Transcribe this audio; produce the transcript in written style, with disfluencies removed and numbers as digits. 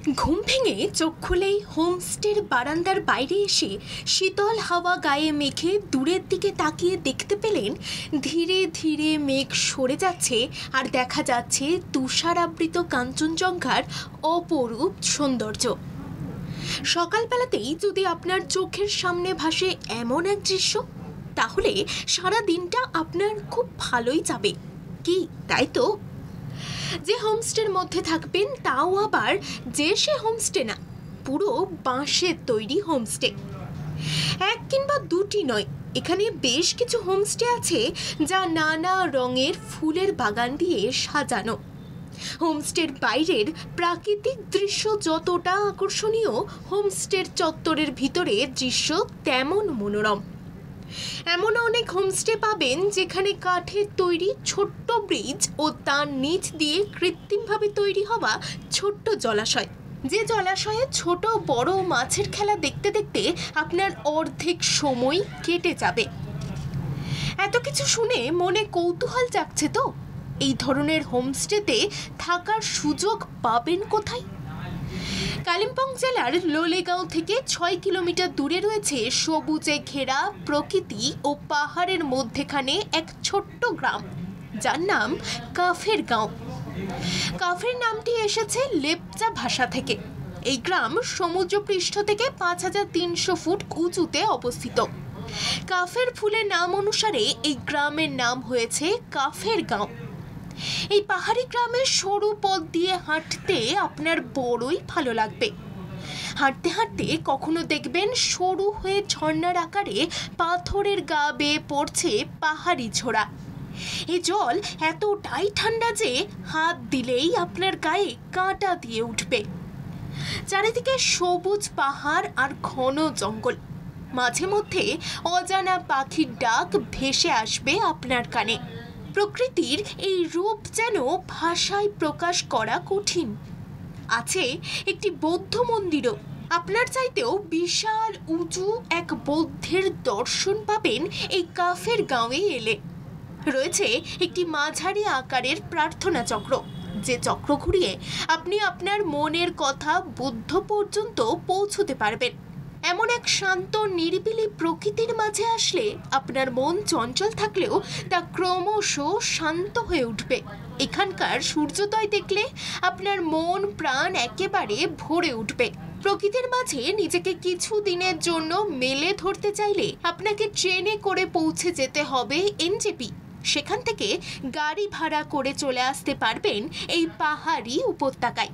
ঘুম ভেঙে চোখ খুলেই হোমস্টের বারান্দার বাইরে এসে শীতল হাওয়া গায়ে মেখে দূরের দিকে তাকিয়ে দেখতে পেলেন ধীরে ধীরে মেঘ সরে যাচ্ছে আর দেখা যাচ্ছে তুষারাবৃত কাঞ্চনজঙ্ঘার অপরূপ সৌন্দর্য। সকালবেলাতেই যদি আপনার চোখের সামনে ভাসে এমন এক দৃশ্য, তাহলে সারা দিনটা আপনার খুব ভালোই যাবে, কি তাই তো? যে হোমস্টের মধ্যে থাকবেন তাও আবার যে সে হোমস্টে না, পুরো বাঁশের তৈরি হোমস্টে। এক কিংবা দুটি নয়, এখানে বেশ কিছু হোমস্টে আছে যা নানা রঙের ফুলের বাগান দিয়ে সাজানো। হোমস্টের বাইরের প্রাকৃতিক দৃশ্য যতটা আকর্ষণীয়, হোমস্টের চত্বরের ভিতরে দৃশ্য তেমন মনোরম। এমন অনেক হোমস্টে পাবেন যেখানে কাঠের তৈরি ছোট্ট ব্রিজ ও তার নিচ দিয়ে কৃত্রিমভাবে তৈরি হওয়া ছোট্ট জলাশয়, যে জলাশয়ে ছোট বড় মাছের খেলা দেখতে দেখতে আপনার অর্ধেক সময় কেটে যাবে। এত কিছু শুনে মনে কৌতূহল জাগছে তো, এই ধরনের হোমস্টেতে থাকার সুযোগ পাবেন কোথায়? কালিম্পং জেলার লোলেগাঁও থেকে 6 কিলোমিটার দূরে রয়েছে সবুজে ঘেরা প্রকৃতি ও পাহাড়ের মধ্যেখানে এক ছোট্ট গ্রাম, যার নাম কাফের গাঁও। কাফের নামটি এসেছে লেপচা ভাষা থেকে। এই গ্রাম সমুদ্রপৃষ্ঠ থেকে 5300 ফুট উঁচুতে অবস্থিত। কাফের ফুলের নাম অনুসারে এই গ্রামের নাম হয়েছে কাফের গাঁও। এই পাহাড়ি গ্রামের সরু পথ দিয়ে হাঁটতে আপনার বড়ই ভালো লাগবে। হাঁটতে হাঁটতে কখনো দেখবেন সরু হয়ে ঝর্ণার আকারে পাথরের গা বেয়ে পড়ছে পাহাড়ি ঝোড়া। এই জল এতটাই ঠান্ডা যে হাত দিলেই আপনার গায়ে কাঁটা দিয়ে উঠবে। চারিদিকে সবুজ পাহাড় আর ঘন জঙ্গল, মাঝে মধ্যে অজানা পাখির ডাক ভেসে আসবে আপনার কানে। প্রকৃতির এই রূপ যেন ভাষায় প্রকাশ করা কঠিন। আছে একটি বৌদ্ধ মন্দিরও। আপনার চাইতেও বিশাল উঁচু এক বৌদ্ধের দর্শন পাবেন এই কাফের গাঁওয়ে এলে। রয়েছে একটি মাঝারি আকারের প্রার্থনা চক্র, যে চক্র ঘুরিয়ে আপনি আপনার মনের কথা বুদ্ধ পর্যন্ত পৌঁছতে পারবেন। এমন এক শান্ত নিরিবিলি প্রকৃতির মাঝে আসলে আপনার মন চঞ্চল থাকলেও তা ক্রমশ শান্ত হয়ে উঠবে। এখানকার সূর্যোদয় দেখলে আপনার মন প্রাণ একেবারে ভরে উঠবে। প্রকৃতির মাঝে নিজেকে কিছু দিনের জন্য মেলে ধরতে চাইলে আপনাকে ট্রেনে করে পৌঁছে যেতে হবে এনজেপি। সেখান থেকে গাড়ি ভাড়া করে চলে আসতে পারবেন এই পাহাড়ি উপত্যকায়।